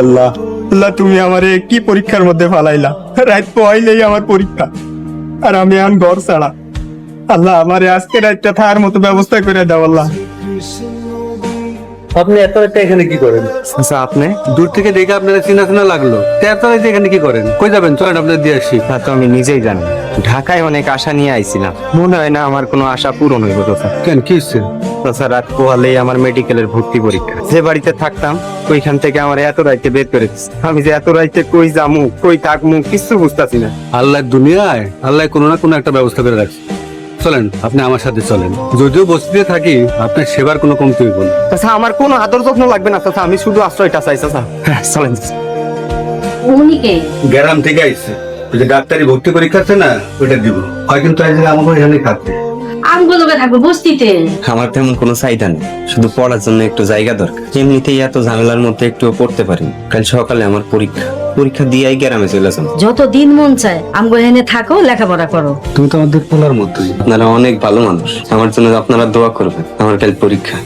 আল্লাহ আল্লাহ, তুমি আমারে কি পরীক্ষার মধ্যে ফালাইলা? রাত পয়লেই আমার পরীক্ষা, আর আমি এখন ঘর ছাড়া। আল্লাহ, আমারে আজকে রাতটা থাকার মতো ব্যবস্থা করে দাও আল্লাহ। আপনি এত রাতে এখানে কি করেন? আচ্ছা, আপনি দূর থেকে দেখে আপনার চেনা চেনা লাগলো, এত রাতে এখানে কি করেন? কই যাবেন? চলেন আপনার দিয়ে আসি। তা তো আমি নিজেই জানি। ঢাকায় অনেক আশা নিয়ে আইছিলাম, মনে হয় না আমার কোনো আশা পূরণ হইব। কেন, কি হচ্ছে? রাত পোহালেই আমার মেডিকেলের ভর্তি পরীক্ষা। যে বাড়িতে থাকতাম ওইখান থেকে আমার এত রাইতে বের করে দিচ্ছে। আমি যে এত রাইতে কই যামু কই থাকমু কিছু বুঝতাছি না। আল্লাহর দুনিয়ায় আল্লাহ কোনো না কোনো একটা ব্যবস্থা করে রাখছে। চলেন, আপনি আমার সাথে চলেন। যদিও বস্তিতে থাকি, আপনার সেবার কোনো কমতি হইব না। চাচা, আমার কোনো আদর যত্ন লাগবে না চাচা, আমি শুধু আশ্রয়টা চাই চাচা। হ্যাঁ, চলেন। উনিকে গ্রাম থেকে আইছে, ওই যে ডাক্তারি ভর্তি পরীক্ষা আছে না, ওইটা দিব। হয় কিন্তু আমাকে এখানে থাকতে। আমগুলো থাকবো বস্তিতে। আমার তেমন কোনো চাহিদা নেই, শুধু পড়ার জন্য একটু জায়গা দরকার। এমনিতেই এত ঝামেলার মধ্যে একটু পড়তে পারি। কাল সকালে আমার পরীক্ষা দিয়েই গ্রামে চলে যাবো। যত দিন মন চায় আমগো এনে থাকো, লেখাপড়া করো। তুমি তো আমাদের পোলার মতোই। আপনারা অনেক ভালো মানুষ, আমার জন্য আপনারা দোয়া করবেন। আমার কাল পরীক্ষা।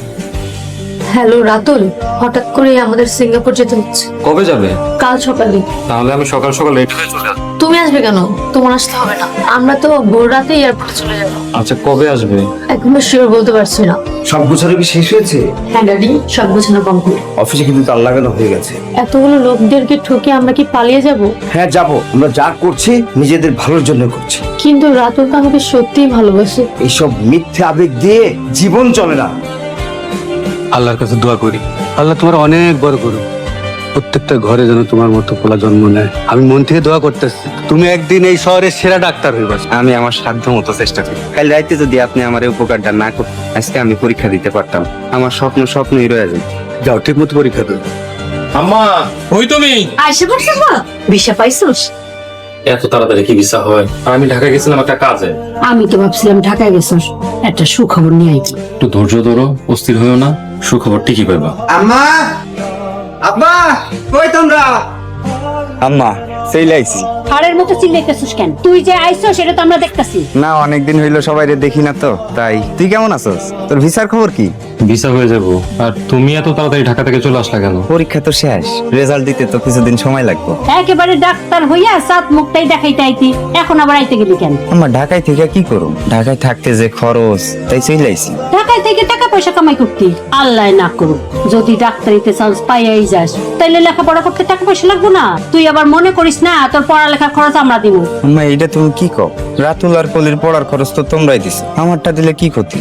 হ্যালো রাতুল, হঠাৎ করে আমাদের সিঙ্গাপুর যেতে হচ্ছে। কবে যাবে? কাল সকালে। তাহলে আমি সকাল সকাল রেডি হয়ে চলে আসবো। তুমি আসবে কেন? তোমার আসতে হবে না, আমরা তো ভোর রাতে এয়ারপোর্টে চলে যাবো। আচ্ছা, কবে আসবে? এখনো শিওর বলতে পারছি না। সব গোছানো কি শেষ হয়েছে? হ্যাঁ ড্যাডি, সব গোছানো কমপ্লিট। অফিসে কিন্তু তালা লাগানো হয়ে গেছে। এতগুলো লোকদেরকে ঠকে আমরা কি পালিয়ে যাব? হ্যাঁ যাবো, আমরা যা করছি নিজেদের ভালোর জন্য করছি। কিন্তু রাতুল তো আমাকে সত্যিই ভালোবাসে। এইসব মিথ্যে আবেগ দিয়ে জীবন চলে না। আল্লাহর কাছে দোয়া করি, আল্লাহ তোমার অনেক বড় করুক। প্রত্যেকটা ঘরে যেন তোমার মতো পোলা জন্ম নেয়। আমি মন থেকে দোয়া করতেছি, তুমি একদিন এই শহরের সেরা ডাক্তার হইবা। আমি আমার সাধ্য মতো চেষ্টা করি। কাল রাইতে যদি আপনি আমার এই উপকারটা না করতেন, আজকে আমি পরীক্ষা দিতে পারতাম। আমার স্বপ্নই রয়ে যায়। যাও, ঠিক মতো পরীক্ষা দাও। আম্মা, ওই তুমি? আইসা পড়ছিস মা? ভিসা পাইছিস? এত তাড়াতাড়ি কি ভিসা হয়? আমি ঢাকা গেছিলাম একটা কাজে। আমি তো ভাবছিলাম ঢাকায় গেছস, একটা সুখবর নিয়ে আইছি। একটু ধৈর্য ধরো, অস্থির হইও না, সুখবর ঠিকই পাইবা। আম্মা, আব্বা, কই তোমরা? আম্মা, সেই লাইছি হাড়ের মতো চিল্লাইতেছিস কেন? তুই যে আইছস সেটা তো আমরা দেখতাছি। না, অনেকদিন হইলো সবাইরে দেখি না তো, তাই। তুই কেমন আছস? তোর ভিসার খবর কি? ভিসা হয়ে যাবো। আর তুমি এত তাড়াতাড়ি ঢাকা থেকে চলে আসলা কেন? পরীক্ষা তো শেষ, রেজাল্ট দিতে তো কিছুদিন সময় লাগবে। একেবারে ডাক্তার হইয়া সাত মুখটাই দেখাইতে আইতি, এখন আবার আইতে গেলি কেন? আমার ঢাকায় থেকে কি করুম? ঢাকায় থাকতে যে খরচ, তাই চলে আইছি। ঢাকায় থেকে টাকা পয়সা কামাই করতি। আল্লাহ না করুক, যদি ডাক্তারিতে চান্স পাইয়াই যাস, তাইলে লেখাপড়া করতে টাকা পয়সা লাগবো না? তুই আবার মনে করিস না তোর পড়ালেখার খরচ আমরা দিব। আম্মা, এটা তুমি কি কও? রাতুল আর কলির পড়ার খরচ তো তোমরাই দিছো, আমারটা দিলে কি ক্ষতি?